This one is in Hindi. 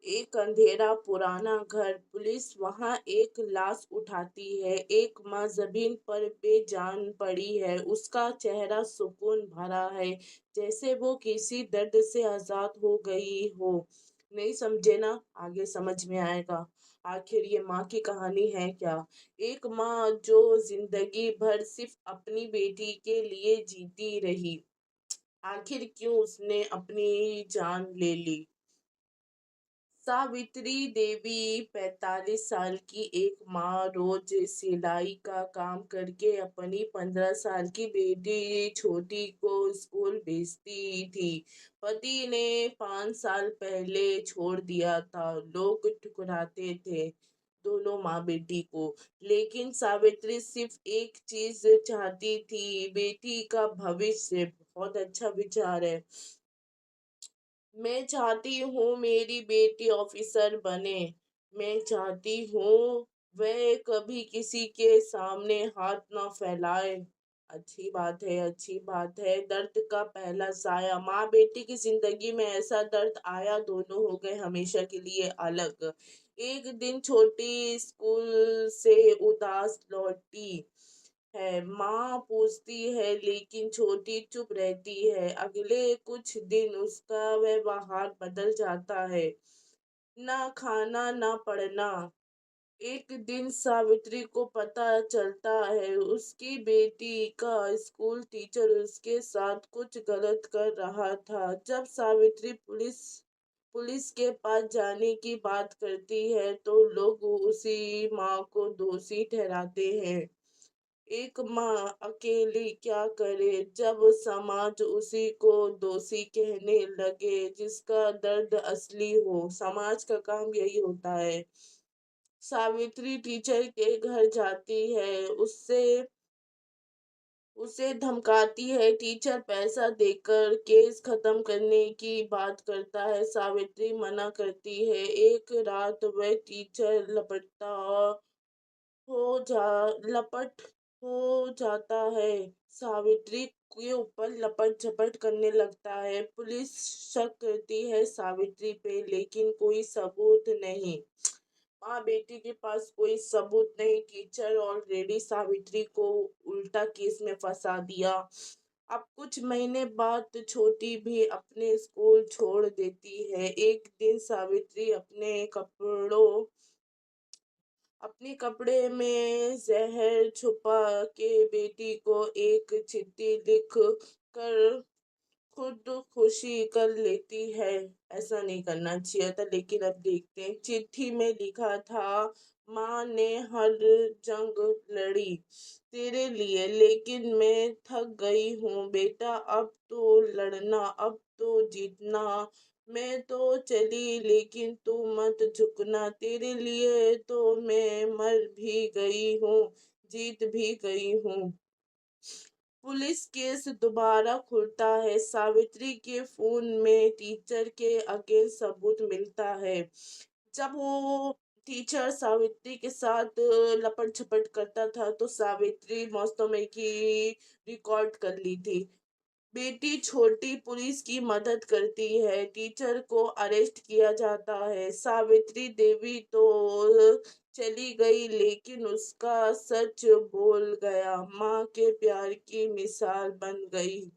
एक अंधेरा पुराना घर। पुलिस वहां एक लाश उठाती है। एक माँ जमीन पर बेजान पड़ी है। उसका चेहरा सुकून भरा है, जैसे वो किसी दर्द से आजाद हो गई हो। नहीं समझे ना? आगे समझ में आएगा। आखिर ये माँ की कहानी है क्या? एक माँ जो जिंदगी भर सिर्फ अपनी बेटी के लिए जीती रही, आखिर क्यों उसने अपनी जान ले ली? सावित्री देवी 45 साल की एक माँ रोज सिलाई का काम करके अपनी 15 साल की बेटी छोटी को स्कूल भेजती थी। पति ने 5 साल पहले छोड़ दिया था। लोग ठुकराते थे दोनों माँ बेटी को, लेकिन सावित्री सिर्फ एक चीज चाहती थी, बेटी का भविष्य। बहुत अच्छा विचार है। मैं चाहती हूँ मेरी बेटी ऑफिसर बने। मैं चाहती हूँ वह कभी किसी के सामने हाथ ना फैलाए। अच्छी बात है, अच्छी बात है। दर्द का पहला साया। माँ बेटी की जिंदगी में ऐसा दर्द आया, दोनों हो गए हमेशा के लिए अलग। एक दिन छोटी स्कूल से उदास लौटी है। माँ पूछती है, लेकिन छोटी चुप रहती है। अगले कुछ दिन उसका व्यवहार बदल जाता है। ना खाना ना पढ़ना। एक दिन सावित्री को पता चलता है उसकी बेटी का स्कूल टीचर उसके साथ कुछ गलत कर रहा था। जब सावित्री पुलिस के पास जाने की बात करती है तो लोग उसी माँ को दोषी ठहराते हैं। एक माँ अकेली क्या करे जब समाज उसी को दोषी कहने लगे? जिसका दर्द असली हो। समाज का काम यही होता है। सावित्री टीचर के घर जाती है। उससे उसे धमकाती है। टीचर पैसा देकर केस खत्म करने की बात करता है। सावित्री मना करती है। एक रात वह टीचर लपट हो जाता है। सावित्री के ऊपर लपट झपट करने लगता है। पुलिस शक करती है सावित्री पे, लेकिन कोई सबूत नहीं। माँ बेटी के पास कोई सबूत नहीं। टीचर ऑलरेडी सावित्री को उल्टा केस में फंसा दिया। अब कुछ महीने बाद छोटी भी अपने स्कूल छोड़ देती है। एक दिन सावित्री अपने कपड़े में जहर छुपा के बेटी को एक चिट्ठी लिख कर खुद खुशी कर लेती है। ऐसा नहीं करना चाहिए था, लेकिन अब देखते हैं। चिट्ठी में लिखा था, माँ ने हर जंग लड़ी तेरे लिए, लेकिन मैं थक गई हूँ बेटा। अब तो लड़ना, अब तो जीतना। मैं तो चली, लेकिन तू मत झुकना। तेरे लिए तो मैं मर भी गई हूँ, जीत भी गई हूँ। पुलिस केस दोबारा खुलता है। सावित्री के फोन में टीचर के अगेंस्ट सबूत मिलता है। जब वो टीचर सावित्री के साथ लपट झपट करता था तो सावित्री वास्तव में की रिकॉर्ड कर ली थी। बेटी छोटी पुलिस की मदद करती है। टीचर को अरेस्ट किया जाता है। सावित्री देवी तो चली गई, लेकिन उसका सच बोल गया। माँ के प्यार की मिसाल बन गई।